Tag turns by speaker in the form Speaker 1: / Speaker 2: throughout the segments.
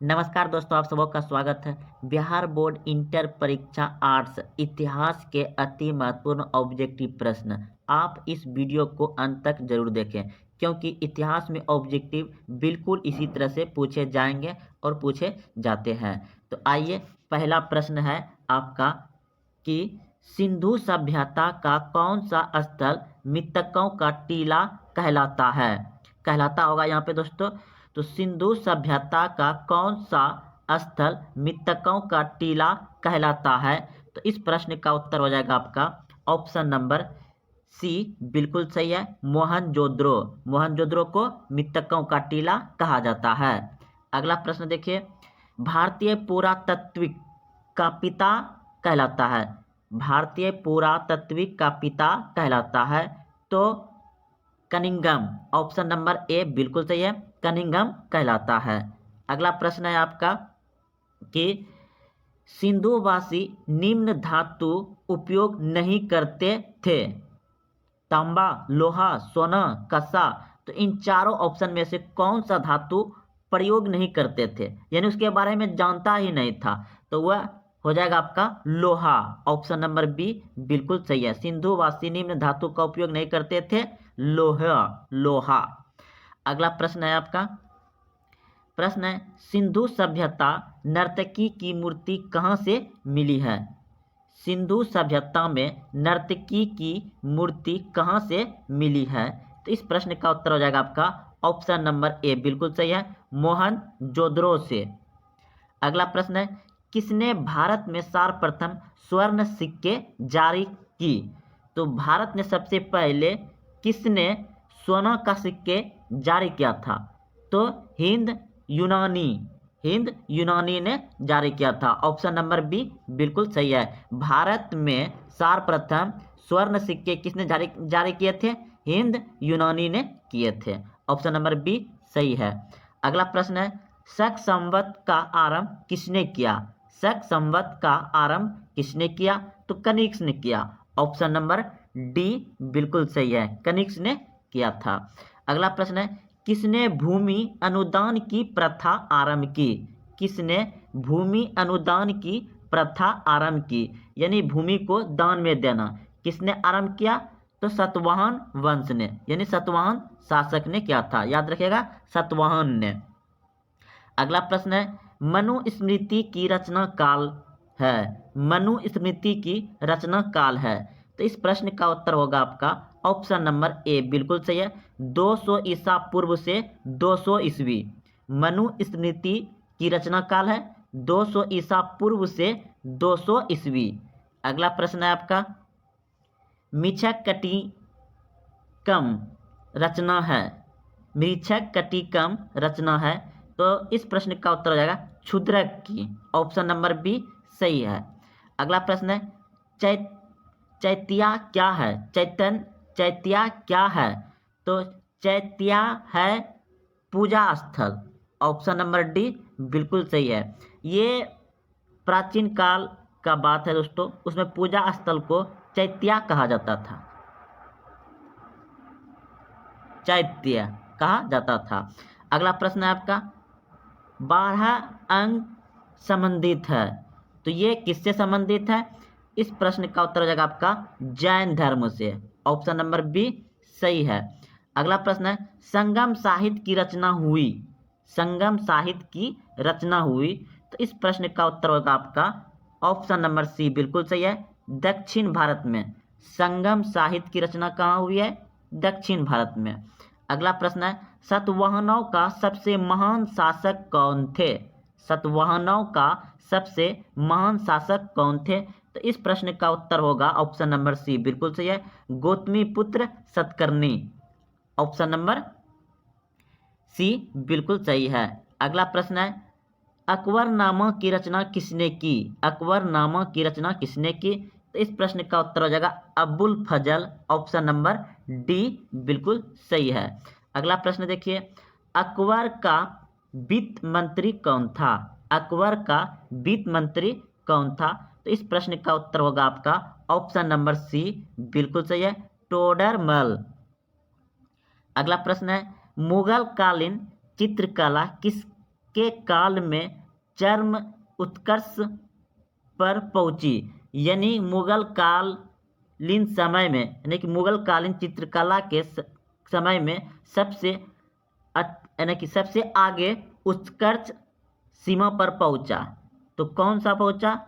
Speaker 1: नमस्कार दोस्तों, आप सबों का स्वागत है। बिहार बोर्ड इंटर परीक्षा आर्ट्स इतिहास के अति महत्वपूर्ण ऑब्जेक्टिव प्रश्न आप इस वीडियो को अंत तक जरूर देखें, क्योंकि इतिहास में ऑब्जेक्टिव बिल्कुल इसी तरह से पूछे जाएंगे और पूछे जाते हैं। तो आइए, पहला प्रश्न है आपका कि सिंधु सभ्यता का कौन सा स्थल मृतकों का टीला कहलाता है। कहलाता होगा यहाँ पे दोस्तों। तो सिंधु सभ्यता का कौन सा स्थल मृतकों का टीला कहलाता है। तो इस प्रश्न का उत्तर हो जाएगा आपका ऑप्शन नंबर सी, बिल्कुल सही है, मोहनजोदड़ो। मोहनजोदड़ो को मृतकों का टीला कहा जाता है। अगला प्रश्न देखिए, भारतीय पुरातत्विक का पिता कहलाता है। भारतीय पुरातत्विक का पिता कहलाता है तो कनिंघम, ऑप्शन नंबर ए बिल्कुल सही है, कनिंघम कहलाता है। अगला प्रश्न है आपका कि सिंधुवासी निम्न धातु उपयोग नहीं करते थे। तांबा, लोहा, सोना, कसा। तो इन चारों ऑप्शन में से कौन सा धातु प्रयोग नहीं करते थे, यानी उसके बारे में जानता ही नहीं था, तो वह हो जाएगा आपका लोहा। ऑप्शन नंबर बी बिल्कुल सही है। सिंधुवासी निम्न धातु का उपयोग नहीं करते थे, लोहा, लोहा। अगला प्रश्न है आपका, प्रश्न है सिंधु सभ्यता नर्तकी की मूर्ति कहाँ से मिली है। सिंधु सभ्यता में नर्तकी की मूर्ति कहाँ से मिली है। तो इस प्रश्न का उत्तर हो जाएगा आपका ऑप्शन नंबर ए बिल्कुल सही है, मोहनजोदड़ो से। अगला प्रश्न है, किसने भारत में सर्वप्रथम स्वर्ण सिक्के जारी की। तो भारत में सबसे पहले किसने सोना का सिक्के जारी किया था। तो हिंद यूनानी ने जारी किया था। ऑप्शन नंबर बी बिल्कुल सही है। भारत में सर्वप्रथम स्वर्ण सिक्के किसने जारी किए थे, हिंद यूनानी ने किए थे। ऑप्शन नंबर बी सही है। अगला प्रश्न है, शक संवत का आरंभ किसने किया। शक संवत का आरंभ किसने किया। तो कनिष्क ने किया। ऑप्शन नंबर डी बिल्कुल सही है, कनिष्क ने किया था। अगला प्रश्न है, किसने भूमि अनुदान की प्रथा आरंभ की। किसने भूमि अनुदान की प्रथा आरंभ की, यानी भूमि को दान में देना, किसने आरंभ किया। तो सातवाहन वंश ने, यानी सातवाहन शासक ने किया था, याद रखिएगा, सातवाहन ने। अगला प्रश्न है, मनुस्मृति की रचना काल है। मनुस्मृति की रचना काल है। तो इस प्रश्न का उत्तर होगा आपका ऑप्शन नंबर ए बिल्कुल सही है, 200 ईसा पूर्व से 200 ईस्वी। मनुस्मृति की रचना काल है 200 ईसा पूर्व से 200 ईस्वी। अगला प्रश्न है आपका, मिच्छक कटिकम रचना है। मिच्छक कटिकम रचना है। तो इस प्रश्न का उत्तर हो जाएगा क्षुद्रक की। ऑप्शन नंबर बी सही है। अगला प्रश्न है, चैत्या क्या है। चैत्या क्या है। तो चैत्या है पूजा स्थल। ऑप्शन नंबर डी बिल्कुल सही है। ये प्राचीन काल का बात है दोस्तों, उसमें पूजा स्थल को चैत्या कहा जाता था, चैत्य कहा जाता था। अगला प्रश्न है आपका, 12 अंक संबंधित है। तो ये किससे संबंधित है। इस प्रश्न का उत्तर हो जाएगा आपका जैन धर्म से। ऑप्शन नंबर बी सही है। अगला प्रश्न है, संगम साहित्य की रचना हुई। संगम साहित्य की रचना हुई। तो इस प्रश्न का उत्तर होगा आपका ऑप्शन नंबर सी बिल्कुल सही है, दक्षिण भारत में। संगम साहित्य की रचना कहाँ हुई है, दक्षिण भारत में। अगला प्रश्न है, सातवाहनों का सबसे महान शासक कौन थे। सातवाहनों का सबसे महान शासक कौन थे। तो इस प्रश्न का उत्तर होगा ऑप्शन नंबर सी बिल्कुल सही है, Gautamiputra Satakarni. Option number C बिल्कुल सही है। अगला प्रश्न है, अकबरनामा की रचना किसने की। अकबरनामा की रचना किसने की। तो इस प्रश्न का उत्तर हो जाएगा अबुल फजल। ऑप्शन नंबर डी बिल्कुल सही है। अगला प्रश्न देखिए, अकबर का वित्त मंत्री कौन था। अकबर का वित्त मंत्री कौन था। तो इस प्रश्न का उत्तर होगा आपका ऑप्शन नंबर सी बिल्कुल सही है, टोडरमल। अगला प्रश्न है, मुगल कालीन चित्रकला किसके किसके काल में चरम उत्कर्ष पर पहुंची? यानी मुगल कालीन समय में, यानी कि मुगल कालीन चित्रकला के समय में सबसे यानी कि सबसे आगे उत्कर्ष सीमा पर पहुंचा। तो कौन सा पहुंचा?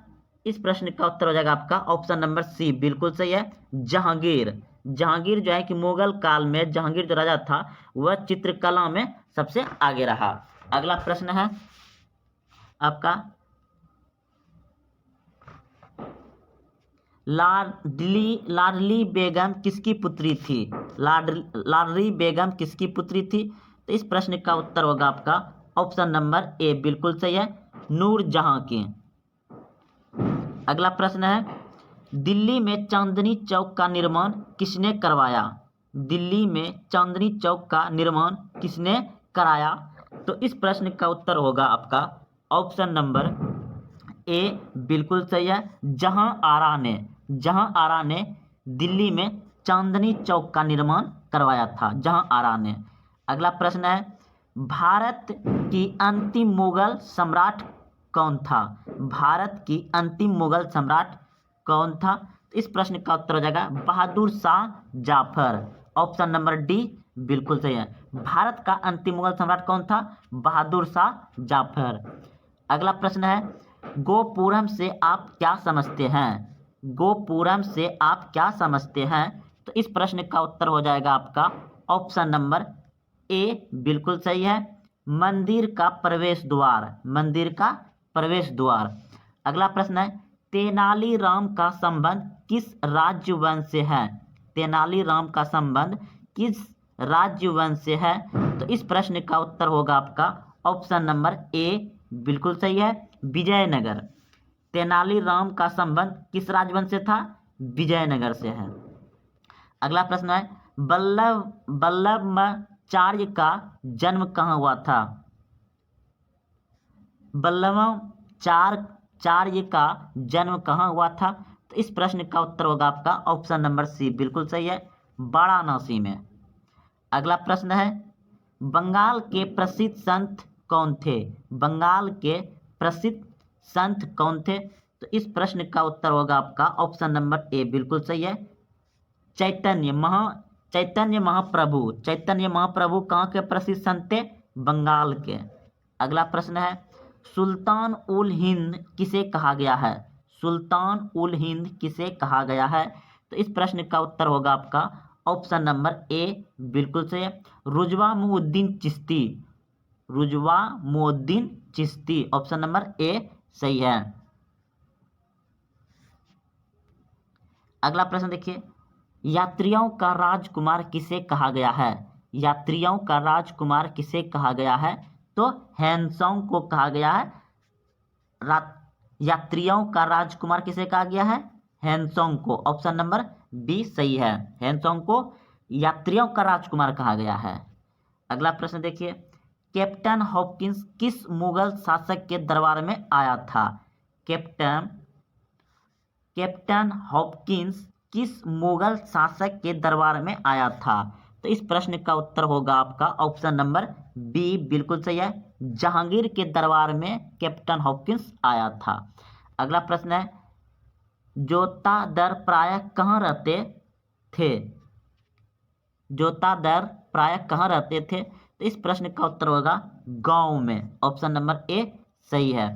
Speaker 1: इस प्रश्न का उत्तर हो जाएगा आपका ऑप्शन नंबर सी, बिल्कुल सही है, जहांगीर। जहांगीर जो है कि मुगल काल में जहांगीर जो राजा था वह चित्रकला में सबसे आगे रहा। अगला प्रश्न है आपका, लाडली बेगम किसकी पुत्री थी? लाडली बेगम किसकी पुत्री थी? तो इस प्रश्न का उत्तर होगा आपका ऑप्शन नंबर ए, बिल्कुल सही है, नूरजहां की। अगला प्रश्न है, दिल्ली में चांदनी चौक का निर्माण किसने करवाया? दिल्ली में चांदनी चौक का निर्माण किसने कराया? तो इस प्रश्न का उत्तर होगा आपका ऑप्शन नंबर ए, बिल्कुल सही है, जहां आरा ने दिल्ली में चांदनी चौक का निर्माण करवाया था, जहां आरा ने। अगला प्रश्न है, भारत की अंतिम मुगल सम्राट कौन था? भारत की अंतिम मुगल सम्राट कौन था? इस प्रश्न का उत्तर हो जाएगा Bahadur Shah Zafar, option number D, बिल्कुल सही है। भारत का अंतिम मुगल सम्राट कौन था? बहादुर शाह जाफर। अगला प्रश्न है, गोपुरम से आप क्या समझते हैं? गोपुरम से आप क्या समझते हैं? तो इस प्रश्न का उत्तर हो जाएगा आपका ऑप्शन नंबर ए, बिल्कुल सही है, मंदिर का प्रवेश द्वार, मंदिर का प्रवेश द्वार। अगला प्रश्न है, तेनालीराम का संबंध किस राजवंश से है? तेनालीराम का संबंध किस राजवंश से है? तो इस प्रश्न का उत्तर होगा आपका ऑप्शन नंबर ए, बिल्कुल सही है, विजयनगर। तेनालीराम का संबंध किस राजवंश से था? विजयनगर से है। अगला प्रश्न है, वल्लभाचार्य का जन्म कहाँ हुआ था? वल्लभाचार्य का जन्म कहाँ हुआ था? तो इस प्रश्न का उत्तर होगा आपका ऑप्शन नंबर सी, बिल्कुल सही है, वाराणसी में। अगला प्रश्न है, बंगाल के प्रसिद्ध संत कौन थे? बंगाल के प्रसिद्ध संत कौन थे? तो इस प्रश्न का उत्तर होगा आपका ऑप्शन नंबर ए, बिल्कुल सही है, चैतन्य महाप्रभु। चैतन्य महाप्रभु कहाँ के प्रसिद्ध संत थे? बंगाल के। अगला प्रश्न है, सुल्तान उल हिंद किसे कहा गया है? सुल्तान उल हिंद किसे कहा गया है? तो इस प्रश्न का उत्तर होगा आपका ऑप्शन नंबर ए, बिल्कुल सही है, रुजवामुद्दीन चिश्ती। रुजवामुद्दीन चिश्ती, ऑप्शन नंबर ए सही है। अगला प्रश्न देखिए, यात्रियों का राजकुमार किसे कहा गया है? यात्रियों का राजकुमार किसे कहा गया है? तो हैनसोंग को कहा गया है। यात्रियों का राजकुमार किसे कहा गया है? हैनसोंग को, ऑप्शन नंबर बी सही है, हैनसोंग को यात्रियों का राजकुमार कहा गया है। अगला प्रश्न देखिए, कैप्टन हॉपकिंस किस मुगल शासक के दरबार में आया था? कैप्टन हॉपकिंस किस मुगल शासक के दरबार में आया था? तो इस प्रश्न का उत्तर होगा आपका ऑप्शन नंबर बी, बिल्कुल सही है, जहांगीर के दरबार में कैप्टन हॉपकिंस आया था। अगला प्रश्न है, जोतादर प्रायः कहाँ रहते थे? जोतादर प्रायः कहाँ रहते थे? तो इस प्रश्न का उत्तर होगा गांव में, ऑप्शन नंबर ए सही है।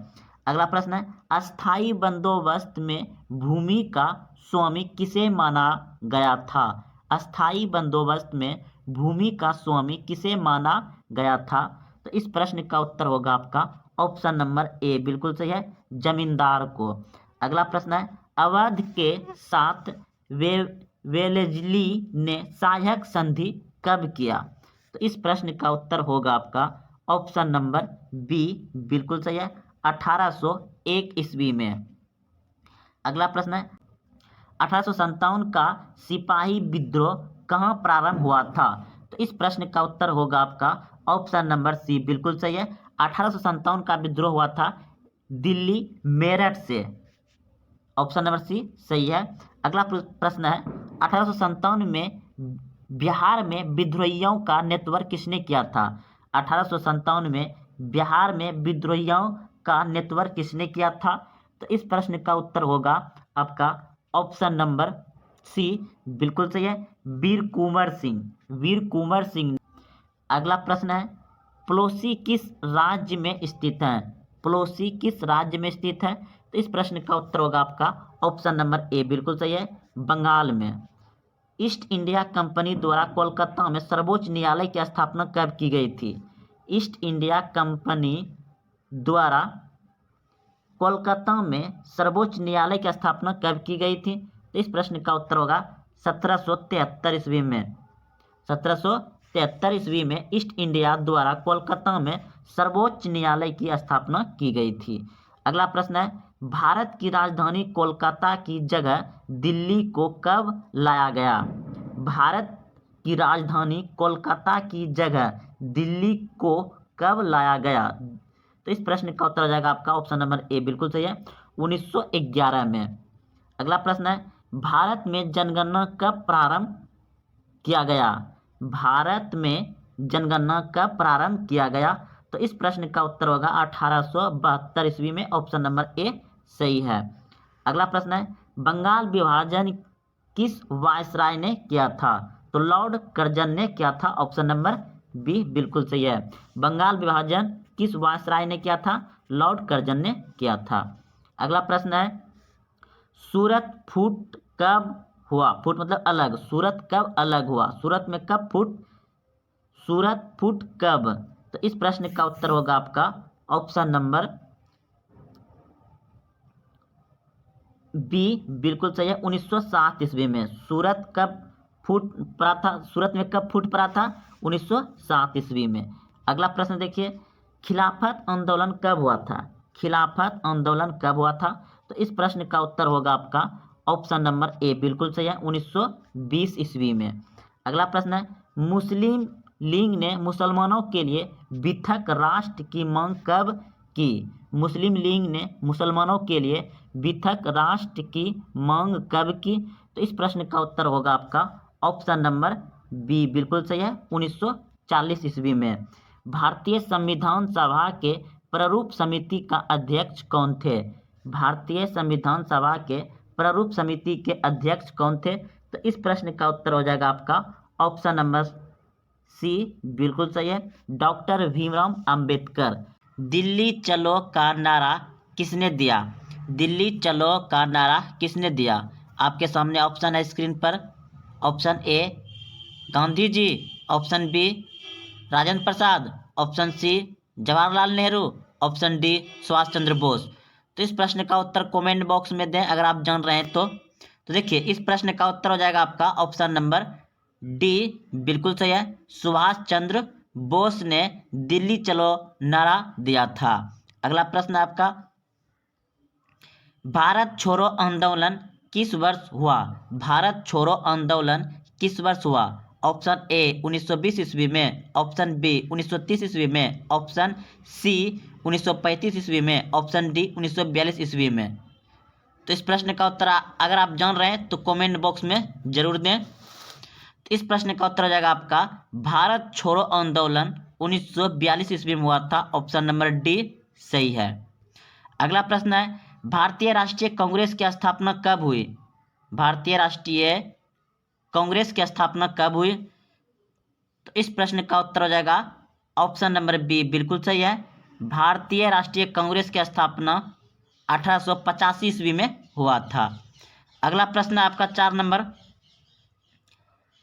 Speaker 1: अगला प्रश्न है, अस्थाई बंदोबस्त में भूमि का स्वामी किसे माना गया था? अस्थाई बंदोबस्त में भूमि का स्वामी किसे माना गया था? तो इस प्रश्न का उत्तर होगा आपका ऑप्शन नंबर ए, बिल्कुल सही है, जमींदार को। अगला प्रश्न है, अवध के साथ वेलेस्ली ने सहायक संधि कब किया? तो इस प्रश्न का उत्तर होगा आपका ऑप्शन नंबर बी, बिल्कुल सही है, 1801 ईस्वी में। अगला प्रश्न है, 1857 का सिपाही विद्रोह कहाँ प्रारंभ हुआ था? तो इस प्रश्न का उत्तर होगा आपका ऑप्शन नंबर सी, बिल्कुल सही है, 1857 का विद्रोह हुआ था दिल्ली मेरठ से, ऑप्शन नंबर सी सही है। अगला प्रश्न है, 1857 में बिहार में विद्रोहियों का नेतृत्व किसने किया था? 1857 में बिहार में विद्रोहियों का नेतृत्व किसने किया था? तो इस प्रश्न का उत्तर होगा आपका ऑप्शन नंबर सी, बिल्कुल सही है, वीर कुंवर सिंह। वीर कुंवर सिंह। अगला प्रश्न है, प्लोसी किस राज्य में स्थित है? प्लोसी किस राज्य में स्थित है? तो इस प्रश्न का उत्तर होगा आपका ऑप्शन नंबर ए, बिल्कुल सही है, बंगाल में। ईस्ट इंडिया कंपनी द्वारा कोलकाता में सर्वोच्च न्यायालय की स्थापना कब की गई थी? ईस्ट इंडिया कंपनी द्वारा कोलकाता में सर्वोच्च न्यायालय की स्थापना कब की गई थी? तो इस प्रश्न का उत्तर होगा 1773 ईस्वी में। 1773 ईस्वी में ईस्ट इंडिया द्वारा कोलकाता में सर्वोच्च न्यायालय की स्थापना की गई थी। अगला प्रश्न है, भारत की राजधानी कोलकाता की जगह दिल्ली को कब लाया गया? भारत की राजधानी कोलकाता की जगह दिल्ली को कब लाया गया? तो इस प्रश्न का उत्तर हो जाएगा आपका ऑप्शन नंबर ए, बिल्कुल सही है, 1911 में। अगला प्रश्न है, भारत में जनगणना कब प्रारंभ किया गया? भारत में जनगणना कब प्रारंभ किया गया? तो इस प्रश्न का उत्तर होगा 1872 ईस्वी में। ऑप्शन नंबर ए सही है। अगला प्रश्न है, बंगाल विभाजन किस वायसराय ने किया था? तो लॉर्ड कर्जन ने किया था। ऑप्शन नंबर बी बिल्कुल सही है, बंगाल विभाजन किस वायसराय ने किया था? लॉर्ड कर्जन ने किया था। अगला प्रश्न है, सूरत फूट कब हुआ? फूट मतलब अलग, सूरत कब अलग हुआ? सूरत में कब फूट, सूरत फूट कब? तो इस प्रश्न का उत्तर होगा आपका ऑप्शन नंबर बी, बिल्कुल सही है, 1907 ईस्वी में। सूरत कब फूट पड़ा था? सूरत में कब फूट पड़ा था? 1907 ईस्वी में। अगला प्रश्न देखिए, खिलाफत आंदोलन कब हुआ था? खिलाफत आंदोलन कब हुआ था? तो इस प्रश्न का उत्तर होगा आपका ऑप्शन नंबर ए, बिल्कुल सही है, 1920 ईस्वी में। अगला प्रश्न है, मुस्लिम लीग ने मुसलमानों के लिए पृथक राष्ट्र की मांग कब की? मुस्लिम लीग ने मुसलमानों के लिए पृथक राष्ट्र की मांग कब की? तो इस प्रश्न का उत्तर होगा आपका ऑप्शन नंबर बी, बिल्कुल सही है, 1940 ईस्वी में। भारतीय संविधान सभा के प्रारूप समिति का अध्यक्ष कौन थे? भारतीय संविधान सभा के प्रारूप समिति के अध्यक्ष कौन थे? तो इस प्रश्न का उत्तर हो जाएगा आपका ऑप्शन नंबर सी, बिल्कुल सही है, डॉक्टर भीमराव अंबेडकर। दिल्ली चलो का नारा किसने दिया? दिल्ली चलो का नारा किसने दिया? आपके सामने ऑप्शन है स्क्रीन पर। Option A Gandhi ji, option B Rajendra Prasad, option C Jawaharlal Nehru, option D Subhash Chandra Bose. तो इस प्रश्न का उत्तर कमेंट बॉक्स में दें अगर आप जान रहे हैं तो देखिए इस प्रश्न का उत्तर हो जाएगा आपका ऑप्शन नंबर डी, बिल्कुल सही है, सुभाष चंद्र बोस ने दिल्ली चलो नारा दिया था। अगला प्रश्न आपका, भारत छोड़ो आंदोलन किस वर्ष हुआ? भारत छोड़ो आंदोलन किस वर्ष हुआ? ऑप्शन ए 1920 ईस्वी में, ऑप्शन बी 1930 ईस्वी में, ऑप्शन सी 1935 ईस्वी में, ऑप्शन डी 1942 ईस्वी में। तो इस प्रश्न का उत्तर अगर आप जान रहे हैं तो कमेंट बॉक्स में जरूर दें। तो इस प्रश्न का उत्तर हो जाएगा आपका भारत छोड़ो आंदोलन 1942 ईस्वी में हुआ था। ऑप्शन नंबर डी सही है। अगला प्रश्न है, भारतीय राष्ट्रीय कांग्रेस की स्थापना कब हुई? भारतीय राष्ट्रीय कांग्रेस की स्थापना कब हुई? तो इस प्रश्न का उत्तर हो जाएगा ऑप्शन नंबर बी, बिल्कुल सही है, भारतीय राष्ट्रीय कांग्रेस की स्थापना 1885 ईस्वी में हुआ था। अगला प्रश्न है आपका 4 नंबर,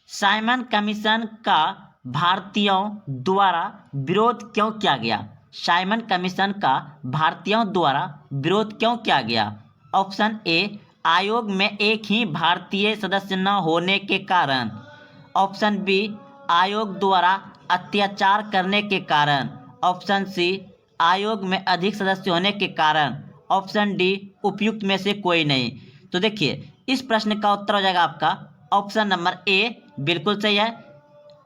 Speaker 1: साइमन कमीशन का भारतीयों द्वारा विरोध क्यों किया गया? साइमन कमीशन का भारतीयों द्वारा विरोध क्यों किया गया? ऑप्शन ए आयोग में एक ही भारतीय सदस्य न होने के कारण, ऑप्शन बी आयोग द्वारा अत्याचार करने के कारण, ऑप्शन सी आयोग में अधिक सदस्य होने के कारण, ऑप्शन डी उपयुक्त में से कोई नहीं। तो देखिए इस प्रश्न का उत्तर हो जाएगा आपका ऑप्शन नंबर ए, बिल्कुल सही है,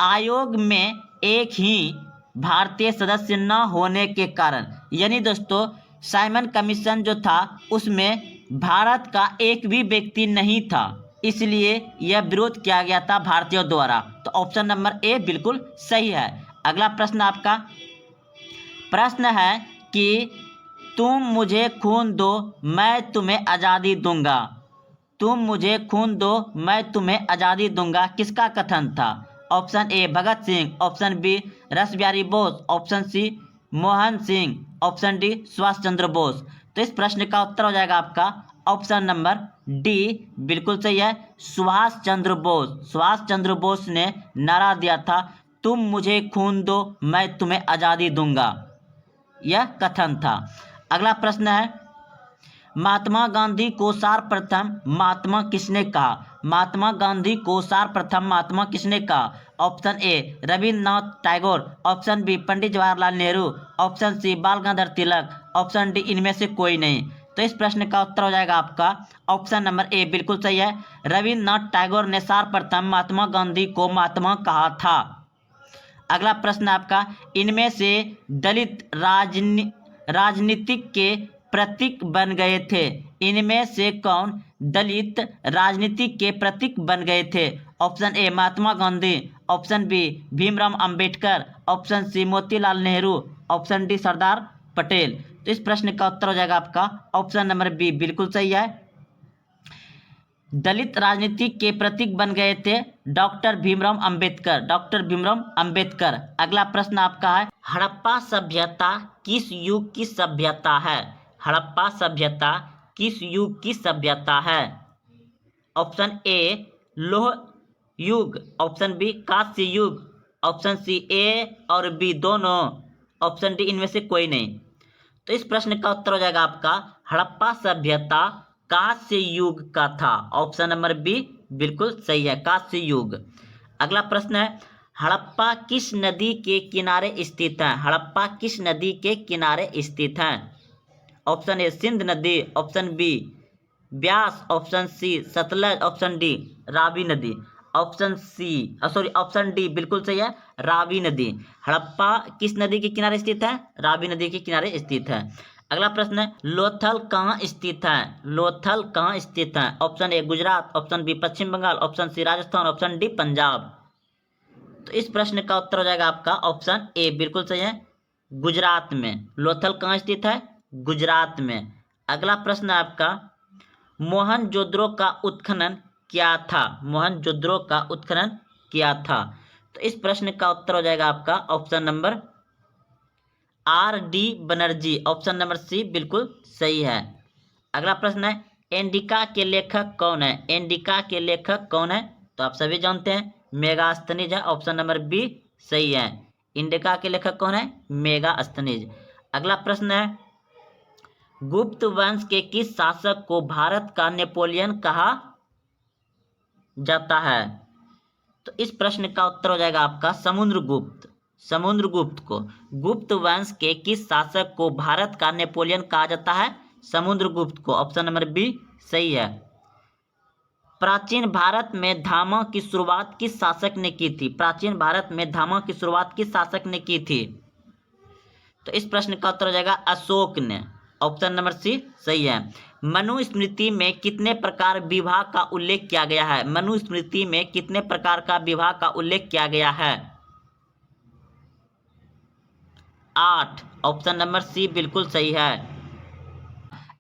Speaker 1: आयोग में एक ही भारतीय सदस्य न होने के कारण। यानी दोस्तों साइमन कमीशन जो था उसमें भारत का एक भी व्यक्ति नहीं था, इसलिए यह विरोध किया गया था भारतीयों द्वारा। तो ऑप्शन नंबर ए बिल्कुल सही है। अगला प्रश्न आपका, प्रश्न है कि तुम मुझे खून दो मैं तुम्हें आज़ादी दूंगा। तुम मुझे खून दो मैं तुम्हें आज़ादी दूंगा किसका कथन था? Option A Bhagat Singh, option B Ras Bihari Bose, option C Mohan Singh, option D Subhash Chandra Bose. तो इस प्रश्न का उत्तर हो जाएगा आपका ऑप्शन नंबर डी, बिल्कुल सही है, सुभाष चंद्र बोस। सुभाष चंद्र बोस ने नारा दिया था, तुम मुझे खून दो मैं तुम्हें आज़ादी दूंगा, यह कथन था। अगला प्रश्न है, महात्मा गांधी को सर्वप्रथम महात्मा किसने कहा? महात्मा गांधी को सर्वप्रथम महात्मा किसने कहा? Option A Rabindranath Tagore, option B Pandit Jawaharlal Nehru, option C Bal Gangadhar Tilak, option D इनमें से कोई नहीं। तो इस प्रश्न का उत्तर हो जाएगा आपका ऑप्शन नंबर ए, बिल्कुल सही है, रविन्द्रनाथ टैगोर ने सर्वप्रथम महात्मा गांधी को महात्मा कहा था। अगला प्रश्न आपका, इनमें से दलित राजनीतिक के प्रतीक बन गए थे? इनमें से कौन दलित राजनीति के प्रतीक बन गए थे? Option A Mahatma Gandhi, option B Bhimrao Ambedkar, option C Motilal Nehru, option D Sardar Patel. तो इस प्रश्न का उत्तर हो जाएगा आपका ऑप्शन नंबर बी, बिल्कुल सही है, दलित राजनीति के प्रतीक बन गए थे डॉक्टर भीमराव अंबेडकर, डॉक्टर भीमराव अंबेडकर। अगला प्रश्न आपका है, हड़प्पा सभ्यता किस युग की सभ्यता है? हड़प्पा सभ्यता किस युग की सभ्यता है? ऑप्शन ए लोह युग, ऑप्शन बी कांस्य युग, ऑप्शन सी ए और बी दोनों, ऑप्शन डी इनमें से कोई नहीं। तो इस प्रश्न का उत्तर हो जाएगा आपका हड़प्पा सभ्यता कांस्य युग का था, ऑप्शन नंबर बी बिल्कुल सही है, कांस्य युग। अगला प्रश्न है, हड़प्पा किस नदी के किनारे स्थित है? हड़प्पा किस नदी के किनारे स्थित है? ऑप्शन ए सिंध नदी, option B Beas, option C Sutlej, option D Ravi नदी, ऑप्शन डी बिल्कुल सही है, रावी नदी। हड़प्पा किस नदी के किनारे स्थित है? रावी नदी के किनारे स्थित है। अगला प्रश्न है, लोथल कहाँ स्थित है? लोथल कहाँ स्थित है? Option A Gujarat, option B Paschim Bangal, option C Rajasthan, option D Punjab. तो इस प्रश्न का उत्तर हो जाएगा आपका ऑप्शन ए, बिल्कुल सही है, गुजरात में। लोथल कहाँ स्थित है? गुजरात में। अगला प्रश्न है आपका, मोहनजोदड़ो का उत्खनन क्या था? मोहनजोदड़ो का उत्खनन क्या था? तो इस प्रश्न का उत्तर हो जाएगा आपका option number R D Banerjee, option number C बिल्कुल सही है। अगला प्रश्न है, इंडिका के लेखक कौन है? इंडिका के लेखक कौन है? तो आप सभी जानते हैं मेगास्थनीज है, ऑप्शन नंबर बी सही है, इंडिका के लेखक कौन है? मेगास्थनीज। अगला प्रश्न है, गुप्त वंश के किस शासक को भारत का नेपोलियन कहा जाता है? तो इस प्रश्न का उत्तर हो जाएगा आपका समुद्रगुप्त। समुद्रगुप्त को, गुप्त वंश के किस शासक को भारत का नेपोलियन कहा जाता है? समुद्रगुप्त को, ऑप्शन नंबर बी सही है। प्राचीन भारत में धामों की शुरुआत किस शासक ने की थी? प्राचीन भारत में धामों की शुरुआत किस शासक ने की थी? तो इस प्रश्न का उत्तर हो जाएगा अशोक ने, ऑप्शन नंबर सी सही है। मनुस्मृति में कितने प्रकार विवाह का उल्लेख किया गया है? मनुस्मृति में कितने प्रकार का विवाह का उल्लेख किया गया है? 8, ऑप्शन नंबर सी बिल्कुल सही है।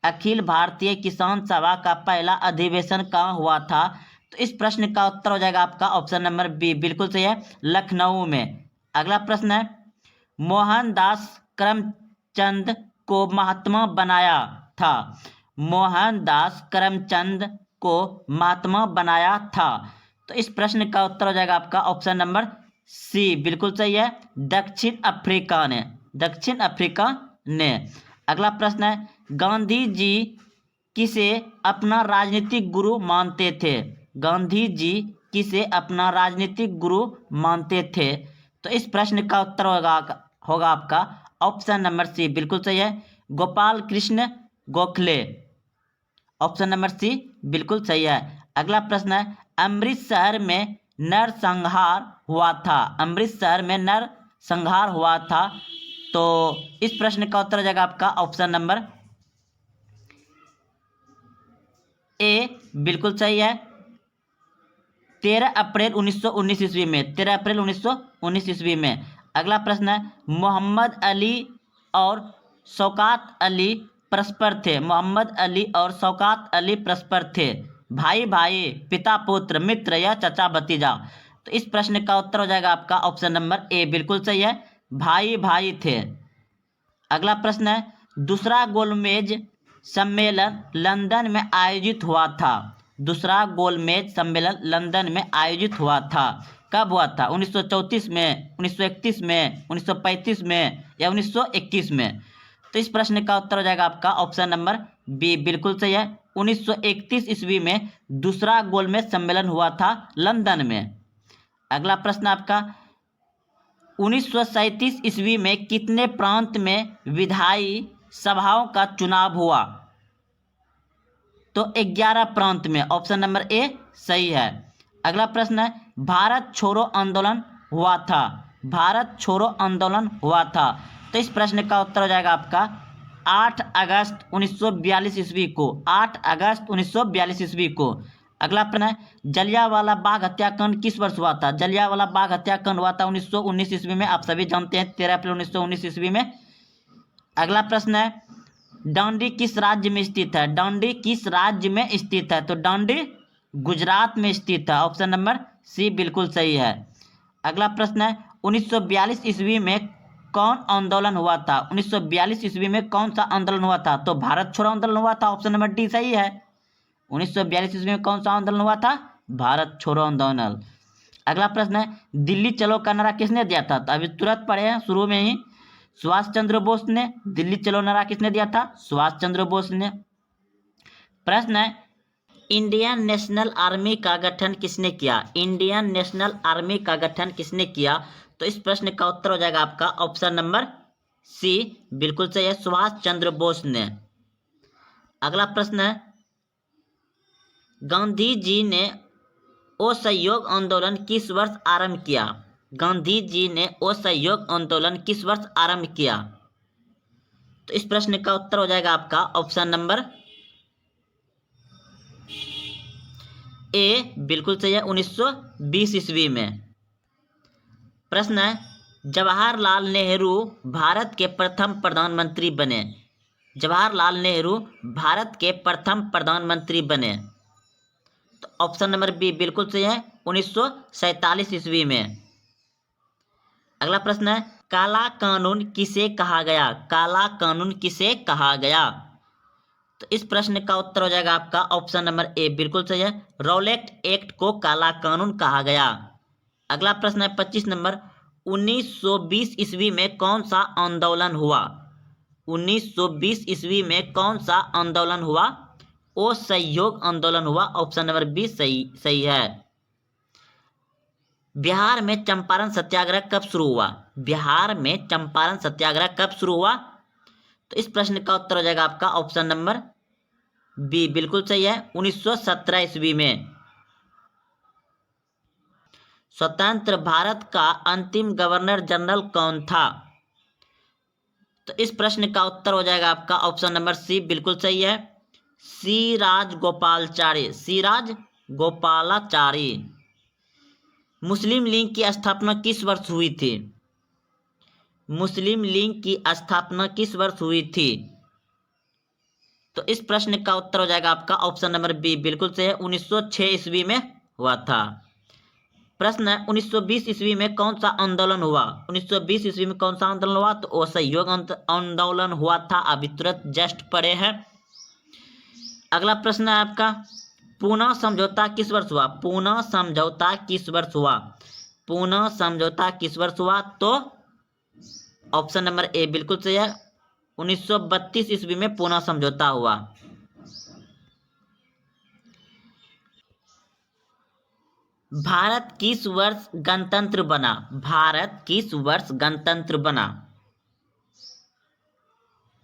Speaker 1: अखिल भारतीय किसान सभा का पहला अधिवेशन कहाँ हुआ था? तो इस प्रश्न का उत्तर हो जाएगा आपका ऑप्शन नंबर बी बिल्कुल सही है, लखनऊ में। अगला प्रश्न है, मोहनदास करमचंद को महात्मा बनाया था? मोहनदास करमचंद को महात्मा बनाया था? तो इस प्रश्न का उत्तर हो जाएगा आपका ऑप्शन नंबर सी बिल्कुल सही है, दक्षिण अफ्रीका ने, दक्षिण अफ्रीका ने। अगला प्रश्न है, गांधी जी किसे अपना राजनीतिक गुरु मानते थे? गांधी जी किसे अपना राजनीतिक गुरु मानते थे? तो इस प्रश्न का उत्तर होगा आपका ऑप्शन नंबर सी बिल्कुल सही है, Gopal Krishna Gokhale, option number C बिल्कुल सही है। अगला प्रश्न है, अमृतसर में नरसंहार हुआ था? अमृतसर में नरसंहार हुआ था? तो इस प्रश्न का उत्तर हो जाएगा आपका ऑप्शन नंबर ए बिल्कुल सही है, 13 अप्रैल 1919 ईस्वी में, 13 अप्रैल 1919 ईस्वी में। अगला प्रश्न है, मोहम्मद अली और शौकत अली परस्पर थे। मोहम्मद अली और शौकत अली परस्पर थे। भाई भाई, पिता पुत्र, मित्र या चचा भतीजा। तो इस प्रश्न का उत्तर हो जाएगा आपका ऑप्शन नंबर ए, बिल्कुल सही है, भाई भाई थे। अगला प्रश्न है, दूसरा गोलमेज सम्मेलन लंदन में आयोजित हुआ था। दूसरा गोलमेज सम्मेलन लंदन में आयोजित हुआ था। कब हुआ था? 1934 में, 1931 में, 1935 में या 1921 में? तो इस प्रश्न का उत्तर हो जाएगा आपका ऑप्शन नंबर बी, बिल्कुल सही है। 1931 ईस्वी में दूसरा गोलमेज सम्मेलन हुआ था लंदन में। अगला प्रश्न आपका, 1937 ईस्वी में कितने प्रांत में विधायी सभाओं का चुनाव हुआ? तो 11 प्रांत में, ऑप्शन नंबर ए सही है। अगला प्रश्न है, भारत छोड़ो आंदोलन हुआ था। भारत छोड़ो आंदोलन हुआ था। तो इस प्रश्न का उत्तर हो जाएगा आपका 8 अगस्त 1942 ईस्वी को। 8 अगस्त 1942 ईस्वी को। अगला प्रश्न है, जलियांवाला बाग हत्याकांड किस वर्ष हुआ था? जलियांवाला बाग हत्याकांड हुआ था 1919 ईस्वी में। आप सभी जानते हैं, 13 अप्रैल 1919 ईस्वी में। अगला प्रश्न है, डांडी किस राज्य में स्थित है? डांडी किस राज्य में स्थित है? तो डांडी गुजरात में स्थित है। ऑप्शन नंबर सी बिल्कुल सही है। अगला प्रश्न है, 1942 ईस्वी में कौन आंदोलन हुआ था? 1942 ईस्वी में कौन सा आंदोलन हुआ था? तो भारत छोड़ो आंदोलन हुआ था। ऑप्शन नंबर डी सही है। 1942 ईस्वी में कौन सा आंदोलन हुआ था? भारत छोड़ो आंदोलन। अगला प्रश्न है, दिल्ली चलो का नारा किसने दिया था? तो अभी तुरंत पढ़े हैं शुरू में ही, सुभाष चंद्र बोस ने। दिल्ली चलो नारा किसने दिया था? सुभाष चंद्र बोस ने। प्रश्न है, इंडियन नेशनल आर्मी का गठन किसने किया? इंडियन नेशनल आर्मी का गठन किसने किया? तो इस प्रश्न का उत्तर हो जाएगा आपका ऑप्शन नंबर सी, बिल्कुल सही है, सुभाष चंद्र बोस ने। अगला प्रश्न है, गांधी जी ने असहयोग आंदोलन किस वर्ष आरंभ किया? गांधी जी ने असहयोग आंदोलन किस वर्ष आरंभ किया? तो इस प्रश्न का उत्तर हो जाएगा आपका ऑप्शन नंबर ए, बिल्कुल सही है, 1920 ईस्वी में। प्रश्न है, जवाहरलाल नेहरू भारत के प्रथम प्रधानमंत्री बने। जवाहरलाल नेहरू भारत के प्रथम प्रधानमंत्री बने। तो ऑप्शन नंबर बी बिल्कुल सही है, 1947 ईस्वी में। अगला प्रश्न है, काला कानून किसे कहा गया? काला कानून किसे कहा गया? तो इस प्रश्न का उत्तर हो जाएगा आपका ऑप्शन नंबर ए, बिल्कुल सही है, रॉलेट एक्ट को काला कानून कहा गया। अगला प्रश्न है 25 नंबर, 1920 ईस्वी में कौन सा आंदोलन हुआ? 1920 ईस्वी में कौन सा आंदोलन हुआ? असहयोग आंदोलन हुआ। ऑप्शन नंबर बी सही है। बिहार में चंपारण सत्याग्रह कब शुरू हुआ? बिहार में चंपारण सत्याग्रह कब शुरू हुआ? तो इस प्रश्न का उत्तर हो जाएगा आपका ऑप्शन नंबर बी, बिल्कुल सही है, 1917 ईस्वी में। स्वतंत्र भारत का अंतिम गवर्नर जनरल कौन था? तो इस प्रश्न का उत्तर हो जाएगा आपका ऑप्शन नंबर सी, बिल्कुल सही है, सी राजगोपालाचारी। सी राजगोपालाचारी। मुस्लिम लीग की स्थापना किस वर्ष हुई थी? मुस्लिम लीग की स्थापना किस वर्ष हुई थी? तो इस प्रश्न का उत्तर हो जाएगा आपका ऑप्शन नंबर बी, बिल्कुल सही है, 1906 ईस्वी में हुआ था। प्रश्न है, 1920 ईस्वी में कौन सा आंदोलन हुआ? 1920 ईस्वी में कौन सा आंदोलन हुआ? तो असहयोग आंदोलन हुआ था। अभी तुरंत जस्ट पढ़े हैं। अगला प्रश्न है आपका, पूना समझौता किस वर्ष हुआ? पूना समझौता किस वर्ष हुआ? पूना समझौता किस वर्ष हुआ? तो ऑप्शन नंबर ए बिल्कुल सही है, 1932 ईस्वी में पूना समझौता हुआ। भारत किस वर्ष गणतंत्र बना? भारत किस वर्ष गणतंत्र बना?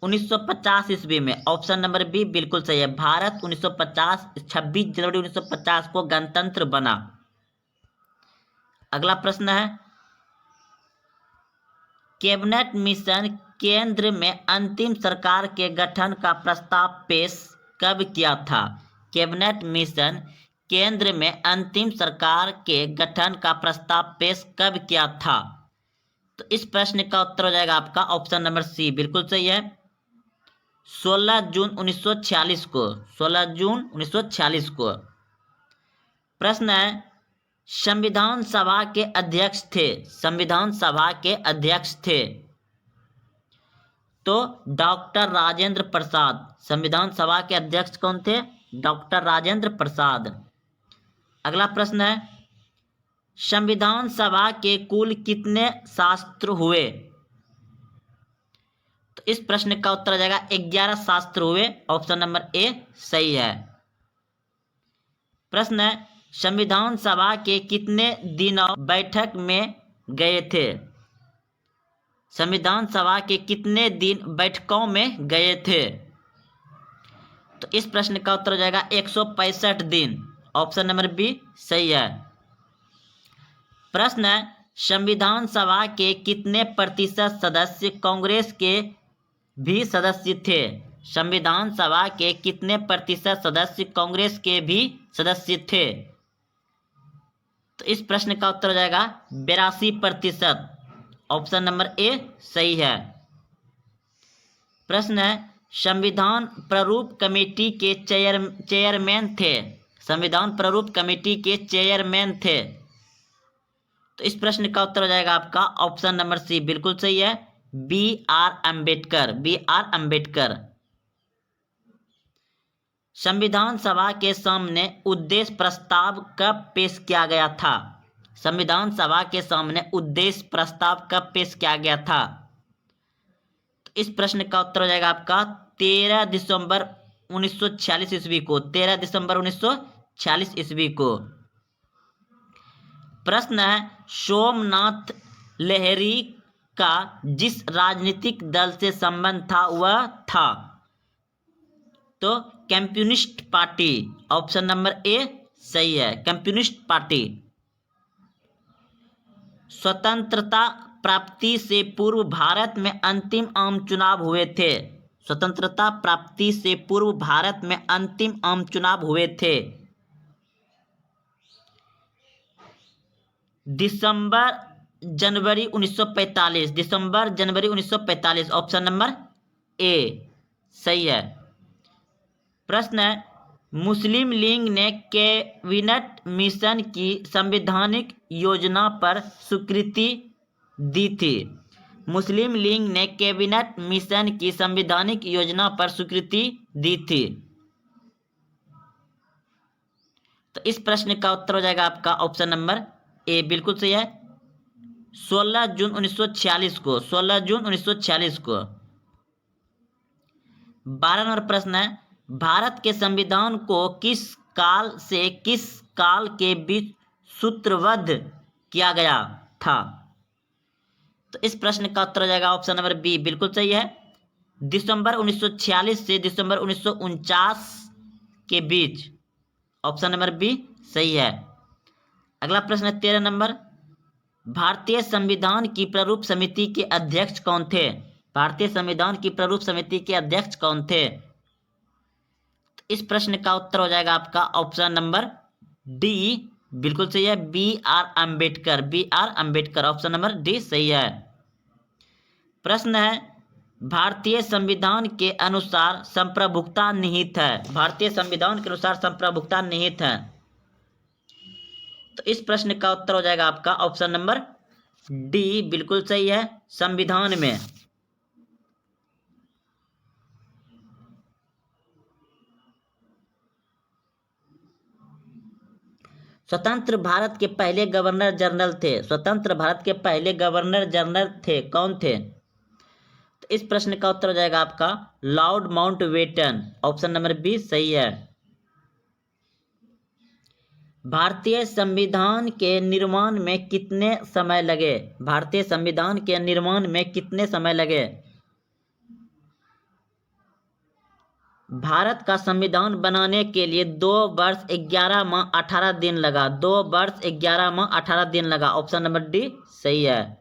Speaker 1: 1950 ईस्वी में। ऑप्शन नंबर बी बिल्कुल सही है, भारत 1950 26 जनवरी 1950 को गणतंत्र बना। अगला प्रश्न है, कैबिनेट मिशन केंद्र में अंतिम सरकार के गठन का प्रस्ताव पेश कब किया था? कैबिनेट मिशन केंद्र में अंतिम सरकार के गठन का प्रस्ताव पेश कब किया था? तो इस प्रश्न का उत्तर हो जाएगा आपका ऑप्शन नंबर सी, बिल्कुल सही है। 16 जून 1946 को, 16 जून 1946 को। प्रश्न है, संविधान सभा के अध्यक्ष थे, संविधान सभा के अध्यक्ष थे तो डॉक्टर राजेंद्र प्रसाद। संविधान सभा के अध्यक्ष कौन थे? डॉक्टर राजेंद्र प्रसाद। अगला प्रश्न है, संविधान सभा के कुल कितने शास्त्र हुए? तो इस प्रश्न का उत्तर आ जाएगा 11 शास्त्र हुए, ऑप्शन नंबर ए सही है। प्रश्न है, संविधान सभा के कितने दिनों बैठक में गए थे? संविधान सभा के कितने दिन बैठकों में गए थे? तो इस प्रश्न का उत्तर हो जाएगा 165 दिन, ऑप्शन नंबर बी सही है। प्रश्न है, संविधान सभा के कितने प्रतिशत सदस्य कांग्रेस के भी सदस्य थे? संविधान सभा के कितने प्रतिशत सदस्य कांग्रेस के भी सदस्य थे? तो इस प्रश्न का उत्तर हो जाएगा 82%, ऑप्शन नंबर ए सही है। प्रश्न है, संविधान प्रारूप कमेटी के चेयरमैन थे, संविधान प्रारूप कमेटी के चेयरमैन थे तो इस प्रश्न का उत्तर हो जाएगा आपका ऑप्शन नंबर सी, बिल्कुल सही है, B R Ambedkar, B R Ambedkar. संविधान सभा के सामने उद्देश्य प्रस्ताव कब पेश किया गया था? संविधान सभा के सामने उद्देश्य प्रस्ताव कब पेश किया गया था? तो इस प्रश्न का उत्तर हो जाएगा आपका 13 दिसंबर 1946 ईस्वी को, 13 दिसंबर 1946 ईस्वी को। प्रश्न है, सोमनाथ लहरी का जिस राजनीतिक दल से संबंध था वह था? तो communist party, option number A सही है, कम्युनिस्ट पार्टी। स्वतंत्रता प्राप्ति से पूर्व भारत में अंतिम आम चुनाव हुए थे, स्वतंत्रता प्राप्ति से पूर्व भारत में अंतिम आम चुनाव हुए थे दिसंबर जनवरी 1945, दिसंबर जनवरी 1945, ऑप्शन नंबर ए सही है। प्रश्न है, मुस्लिम लीग ने कैबिनेट मिशन की संवैधानिक योजना पर स्वीकृति दी थी। मुस्लिम लीग ने कैबिनेट मिशन की संवैधानिक योजना पर स्वीकृति दी थी तो इस प्रश्न का उत्तर हो जाएगा आपका ऑप्शन नंबर ए, बिल्कुल सही है, 16 जून 1946 को, 16 जून 1946 को। 12 नंबर प्रश्न है, भारत के संविधान को किस काल से किस काल के बीच सूत्रबद्ध किया गया था? तो इस प्रश्न का उत्तर हो जाएगा ऑप्शन नंबर बी, बिल्कुल सही है, दिसंबर 1946 से दिसंबर 1949 के बीच, ऑप्शन नंबर बी सही है। अगला प्रश्न है 13 नंबर, भारतीय संविधान की प्रारूप समिति के अध्यक्ष कौन थे? भारतीय संविधान की प्रारूप समिति के अध्यक्ष कौन थे? तो इस प्रश्न का उत्तर हो जाएगा आपका ऑप्शन नंबर डी, बिल्कुल सही है, B R Ambedkar, B R Ambedkar, option number D सही है। प्रश्न है, भारतीय संविधान के अनुसार संप्रभुता निहित है, भारतीय संविधान के अनुसार संप्रभुता निहित है तो इस प्रश्न का उत्तर हो जाएगा आपका ऑप्शन नंबर डी, बिल्कुल सही है, संविधान में। स्वतंत्र भारत के पहले गवर्नर जनरल थे, स्वतंत्र भारत के पहले गवर्नर जनरल थे, कौन थे? तो इस प्रश्न का उत्तर हो जाएगा आपका Lord Mountbatten, option number B सही है। भारतीय संविधान के निर्माण में कितने समय लगे? भारतीय संविधान के निर्माण में कितने समय लगे? भारत का संविधान बनाने के लिए 2 वर्ष 11 माह 18 दिन लगा, 2 वर्ष 11 माह 18 दिन लगा, ऑप्शन नंबर डी सही है।